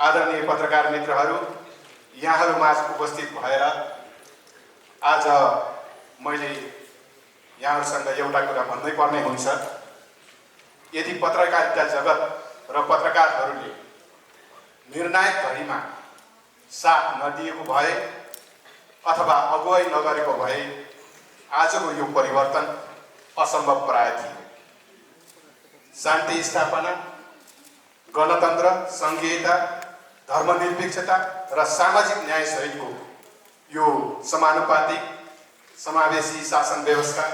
आदरणीय पत्रकार मित्रहरू, यहाँहरूमाझ उपस्थित भएर आज मैले यहाँहरूसँग एउटा कुरा भन्नै पर्ने हुन्छ। यदि पत्रकारिता जगत र पत्रकारहरूले निर्णायक घडीमा साथ नदिएको भए अथवा अगुवाई नगरेको भए आजको यो परिवर्तन असम्भव प्राय थियो। शान्ति स्थापना, गणतन्त्र, संघीयता, धर्मनिरपेक्षता र सामाजिक न्याय सहितको यो समानुपातिक समावेशी शासन व्यवस्था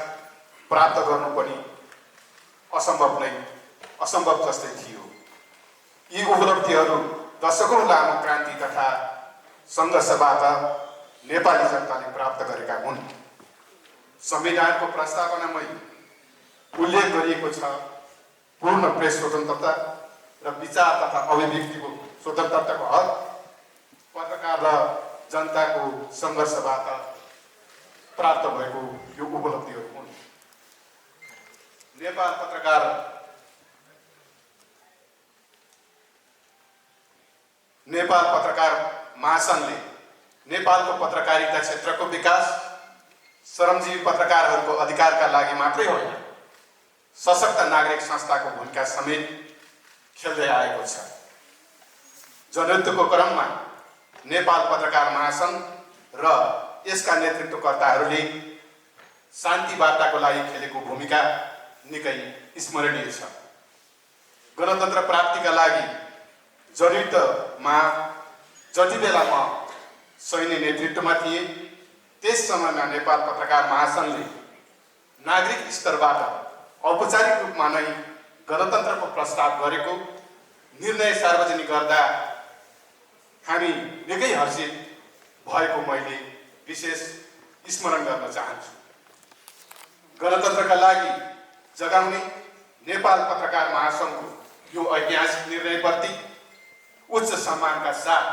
प्राप्त गर्नु पनि असम्भव जस्तै थियो। यी उपलब्धिहरू दशकौं लामो क्रान्ति तथा सङ्घर्षबाट नेपाली जनताले प्राप्त गरेका हुन्। संविधानको प्रस्तावनामै उल्लेख गरिएको छ पूर्ण प्रेस स्वतन्त्रता र विचार तथा अभिव्यक्तिको स्वतन्त्रताको हक पत्रकार र जनताको सङ्घर्षबाट प्राप्त भएको यो उपलब्धिहरू हुन्। नेपाल पत्रकार महासङ्घले नेपालको पत्रकारिता क्षेत्रको विकास, श्रमजीवी पत्रकारहरूको अधिकारका लागि मात्रै होइन, सशक्त नागरिक संस्थाको भूमिका समेत खेल्दै आएको छ। जनयुद्धको क्रममा नेपाल पत्रकार महासङ्घ र यसका नेतृत्वकर्ताहरूले शान्ति वार्ताको लागि खेलेको भूमिका निकै स्मरणीय छ। गणतन्त्र प्राप्तिका लागि जनयुद्धमा जति बेला म सैन्य नेतृत्वमा थिएँ त्यस समयमा नेपाल पत्रकार महासङ्घले नागरिक स्तरबाट औपचारिक रूपमा नै गणतन्त्रको प्रस्ताव गरेको निर्णय सार्वजनिक गर्दा हामी निकै हर्षित भएको मैले विशेष स्मरण गर्न चाहन्छु। गणतन्त्रका लागि जगाउने नेपाल पत्रकार महासङ्घको यो ऐतिहासिक निर्णयप्रति उच्च सम्मानका साथ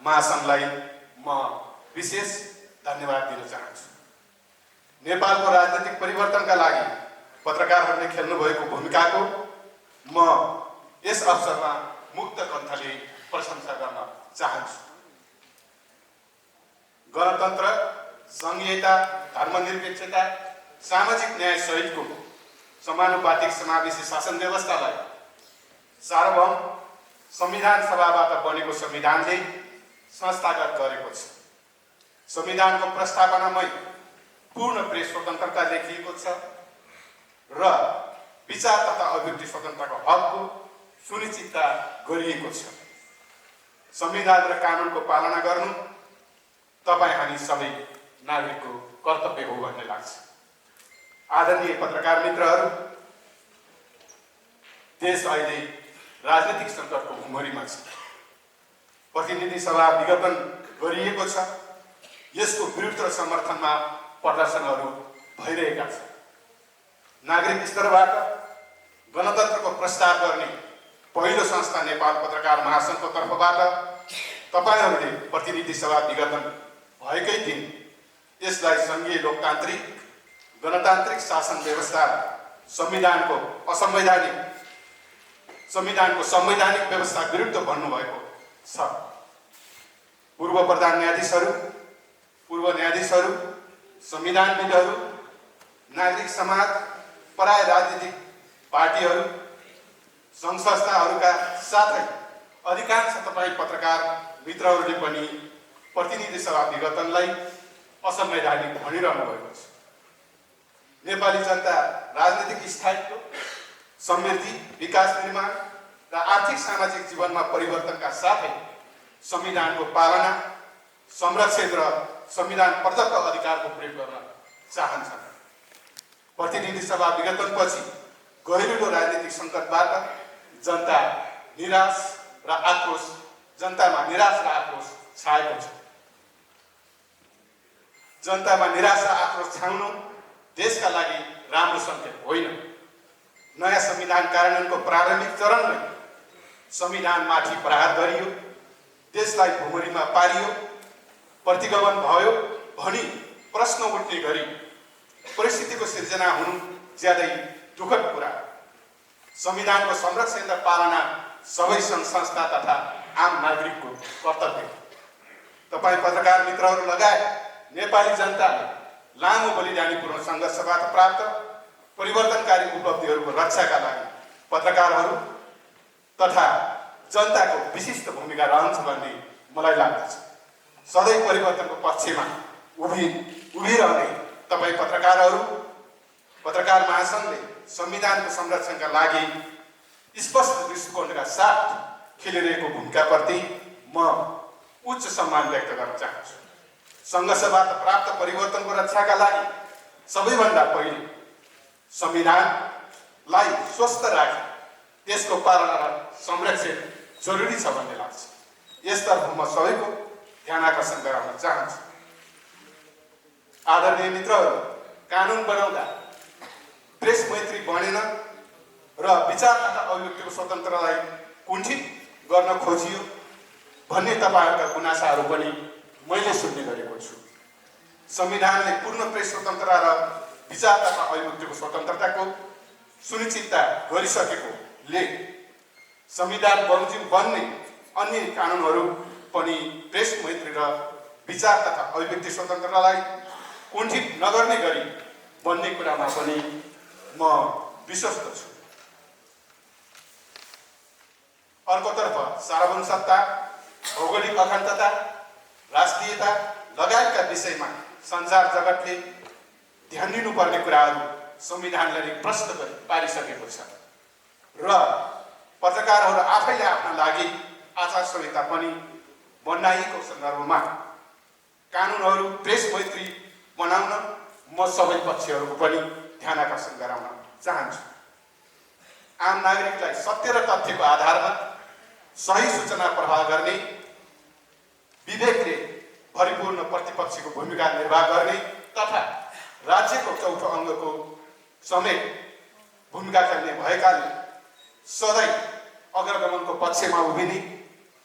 महासङ्घलाई म विशेष धन्यवाद दिन चाहन्छु। नेपालको राजनीतिक परिवर्तनका लागि पत्रकारहरूले खेल्नुभएको भूमिकाको म यस अवसरमा मुक्त कण्ठले प्रशंसा गर्न चाहन्छु। गणतन्त्र, संघीयता, धर्मनिरपेक्षता, सामाजिक न्याय सहितको समानुपातिक समावेशी शासन व्यवस्थालाई सार्वभौम संविधान सभाबाट बनेको संविधानले संस्थागत गरेको छ। संविधानको प्रस्तावनामै पूर्ण प्रेस स्वतन्त्रता लेखिएको छ र विचार तथा अभिव्यक्ति स्वतन्त्रताको हकको सुनिश्चितता गरिएको छ। संविधान र कानुनको पालना गर्नु तपाईँ हामी सबै नागरिकको कर्तव्य हो भन्ने लाग्छ। आदरणीय पत्रकार मित्रहरू, देश अहिले राजनीतिक सङ्कटको भुमरीमा छ। प्रतिनिधि सभा विघटन गरिएको छ। यसको विरुद्ध र समर्थनमा प्रदर्शनहरू भइरहेका छन्। नागरिक स्तरबाट गणतन्त्रको प्रस्ताव गर्ने पहिलो संस्था नेपाल पत्रकार महासङ्घको तर्फबाट तपाईँहरूले प्रतिनिधि सभा विघटन भएकै दिन यसलाई सङ्घीय लोकतान्त्रिक गणतान्त्रिक शासन व्यवस्था संविधानको संवैधानिक व्यवस्था विरुद्ध भन्नुभएको छ। पूर्व प्रधान न्यायाधीशहरू, पूर्व न्यायाधीशहरू, संविधानविदहरू, नागरिक समाज, पराय राजनीतिक पार्टीहरू, सङ्घ संस्थाहरूका साथै अधिकांश तपाईँ पत्रकार मित्रहरूले पनि प्रतिनिधि सभा विघटनलाई असंवैधानिक भनिरहनु भएको छ। नेपाली जनता राजनीतिक स्थायित्व, समृद्धि, विकास निर्माण र आर्थिक सामाजिक जीवनमा परिवर्तनका साथै संविधानको पालना, संरक्षित र संविधान प्रदत्त अधिकारको प्रयोग गर्न चाहन्छन्। प्रतिनिधि सभा विघटनपछि गहिरो राजनीतिक सङ्कटबाट जनतामा निराश र आक्रोश छाएको छ। जनतामा निराश र आक्रोश छाउनु देशका लागि राम्रो सङ्केत होइन। नयाँ संविधान कार्यान्वयनको प्रारम्भिक चरणमै संविधानमाथि प्रहार गरियो, देशलाई भुमरीमा पारियो, प्रतिगमन भयो भनी प्रश्न उठ्ने गरी परिस्थितिको सिर्जना हुनु ज्यादै दुःखद कुरा। संविधानको संरक्षण र पालना सबै सङ्घ संस्था तथा आम नागरिकको कर्तव्य हो। तपाईँ पत्रकार मित्रहरू लगायत नेपाली जनताले लामो बलिदानीपूर्ण सङ्घर्षबाट प्राप्त परिवर्तनकारी उपलब्धिहरूको रक्षाका लागि पत्रकारहरू तथा जनताको विशिष्ट भूमिका रहन्छ भन्ने मलाई लाग्दछ। सधैँ परिवर्तनको पक्षमा उभिरहने तपाईँ पत्रकार महासङ्घले संविधानको संरक्षणका लागि स्पष्ट दृष्टिकोणका साथ खेलिरहेको भूमिकाप्रति म उच्च सम्मान व्यक्त गर्न चाहन्छु। सङ्घर्षबाट प्राप्त परिवर्तनको रक्षाका लागि सबैभन्दा पहिले संविधानलाई स्वस्थ राख्ने त्यसको पालना र संरक्षण जरुरी छ भन्ने लाग्छ। यसतर्फ म सबैको ध्यान आकर्षण गराउन चाहन्छु। आदरणीय मित्रहरू, कानुन बनाउँदा प्रेस मैत्री बनेन र विचार तथा अभिव्यक्तिको स्वतन्त्रतालाई कुण्ठित गर्न खोजियो भन्ने तपाईँहरूका गुनासाहरू पनि मैले सुन्ने गरेको छु। संविधानले पूर्ण प्रेस स्वतन्त्रता र विचार तथा अभिव्यक्तिको स्वतन्त्रताको सुनिश्चितता गरिसकेकोले संविधान बमोजिम बन्ने अन्य कानुनहरू पनि प्रेस मैत्री र विचार तथा अभिव्यक्ति स्वतन्त्रतालाई कुण्ठित नगर्ने गरी बन्ने कुरामा पनि म विश्वस्त छु। अर्कोतर्फ सार्वभौम सत्ता, भौगोलिक अखण्डता, राष्ट्रियता लगायतका विषयमा सञ्चार जगतले ध्यान दिनुपर्ने कुराहरू संविधानले प्रश्न गरी पारिसकेको छ र पत्रकारहरू आफैले आफ्ना लागि आचार संहिता पनि बनाइएको सन्दर्भमा कानुनहरू प्रेस मैत्री बनाउन म सबै पक्षहरूको पनि ध्यान आकर्षण गराउन चाहन्छु। आम नागरिकलाई सत्य र तथ्यको आधारमा सही सूचना प्रवाह गर्ने, विवेकले भरिपूर्ण प्रतिपक्षको भूमिका निर्वाह गर्ने तथा राज्यको चौथो अङ्गको समेत भूमिका खेल्ने भएकाले सधैँ अग्रगमनको पक्षमा उभिने,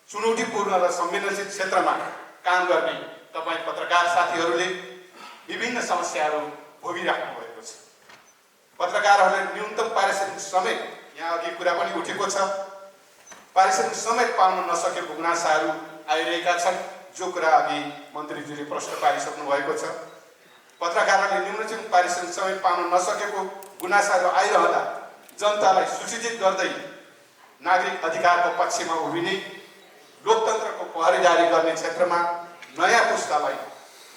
चुनौतीपूर्ण र संवेदनशील क्षेत्रमा काम गर्ने तपाईँ पत्रकार साथीहरूले विभिन्न समस्याहरू भोगिराख्नु भएको छ। पत्रकारहरूले न्यूनतम पारिश्रमिक समेत, यहाँ अघि कुरा पनि उठेको छ, पारिश्रमिक समेत पाउन नसकेको गुनासाहरू आइरहेका छन्, जो कुरा अघि मन्त्रीजीले प्रश्न पारिसक्नु भएको छ। पत्रकारहरूले न्यूनतम पारिश्रमिक समेत पाउन नसकेको गुनासाहरू आइरहँदा जनतालाई सूचित गर्दै नागरिक अधिकारको पक्षमा उभिने, लोकतन्त्रको पहरेदारी गर्ने क्षेत्रमा नयाँ पुस्तालाई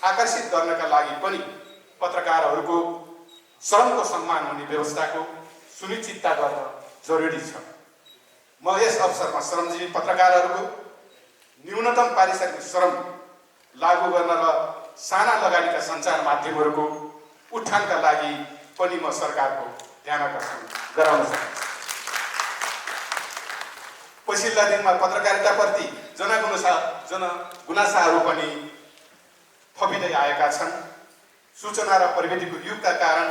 आकर्षित गर्नका लागि पनि पत्रकारहरूको श्रमको सम्मान हुने व्यवस्थाको सुनिश्चितता गर्न जरुरी छ। म यस अवसरमा श्रमजीवी पत्रकारहरूको न्यूनतम पारिश्रमिक श्रम लागू गर्न र साना लगानीका सञ्चार माध्यमहरूको उत्थानका लागि पनि म सरकारको ध्यान आकर्षण गराउन चाहन्छु। पछिल्ला दिनमा पत्रकारिताप्रति जनगुनासाहरू पनि थपिँदै आएका छन्। सूचना र प्रविधिको युगका कारण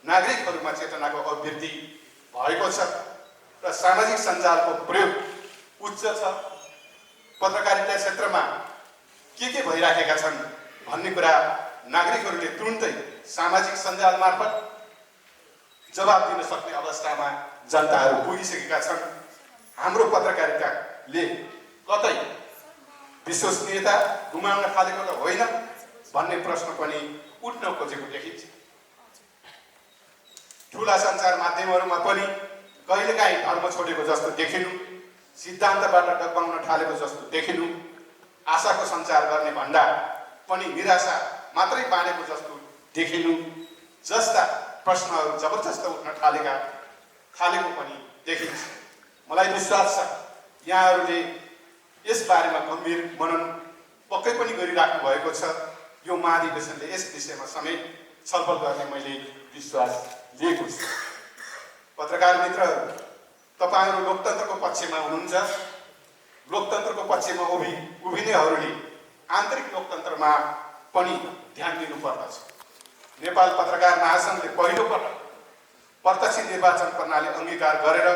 नागरिकहरूमा चेतनाको अभिवृद्धि भएको छ र सामाजिक सञ्जालको प्रयोग उच्च छ। पत्रकारिता क्षेत्रमा के भइराखेका छन् भन्ने कुरा नागरिकहरूले तुरुन्तै सामाजिक सञ्जाल मार्फत जवाब दिन सक्ने अवस्थामा जनताहरू पुगिसकेका छन्। हाम्रो पत्रकारिताले कतै विश्वसनीयता गुमाउन थालेको त होइन भन्ने प्रश्न पनि उठ्न खोजेको देखिन्छ। ठुला सञ्चार माध्यमहरूमा पनि कहिलेकाहीँ धर्म छोडेको जस्तो देखिनु, सिद्धान्तबाट डगमगाउन थालेको जस्तो देखिनु, आशाको सञ्चार गर्ने भन्दा पनि निराशा मात्रै बाँडेको जस्तो देखिनु जस्ता प्रश्नहरू जबरजस्त उठ्न थालेको पनि देखिन्छ। मलाई विश्वास छ यहाँहरूले यस बारेमा गम्भीर मनन पक्कै पनि गरिराख्नु भएको छ। यो महाधिवेशनले यस विषयमा समेत छलफल गर्ने मैले विश्वास लिएको छु। पत्रकार मित्रहरू, तपाईँहरू लोकतन्त्रको पक्षमा हुनुहुन्छ। लोकतन्त्रको पक्षमा उभिनेहरूले आन्तरिक लोकतन्त्रमा पनि ध्यान दिनुपर्दछ। नेपाल पत्रकार महासङ्घले पहिलोपटक प्रत्यक्ष निर्वाचन प्रणाली अङ्गीकार गरेर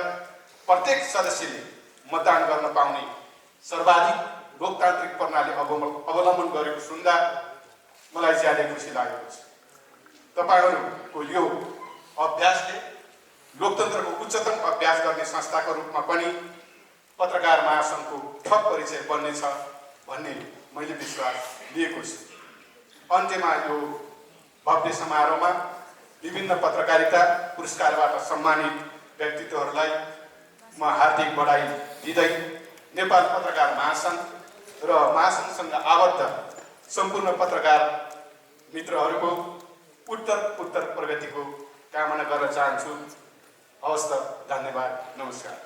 प्रत्येक सदस्यले मतदान गर्न पाउने सर्वाधिक लोकतान्त्रिक प्रणाली अवलम्बन गरेको सुन्दा मलाई ज्यादै खुसी लागेको छ। तपाईँहरूको यो अभ्यासले लोकतन्त्रको उच्चतम अभ्यास गर्ने संस्थाको रूपमा पनि पत्रकार महासङ्घको थप परिचय बन्नेछ भन्ने मैले विश्वास लिएको छु। अन्त्यमा यो भव्य समारोहमा विभिन्न पत्रकारिता पुरस्कारबाट सम्मानित व्यक्तित्वहरूलाई म हार्दिक बधाई दिँदै नेपाल पत्रकार महासङ्घ र महासङ्घसँग आबद्ध सम्पूर्ण पत्रकार मित्रहरूको उत्तर प्रगतिको कामना गर्न चाहन्छु। हवस् त, धन्यवाद, नमस्कार।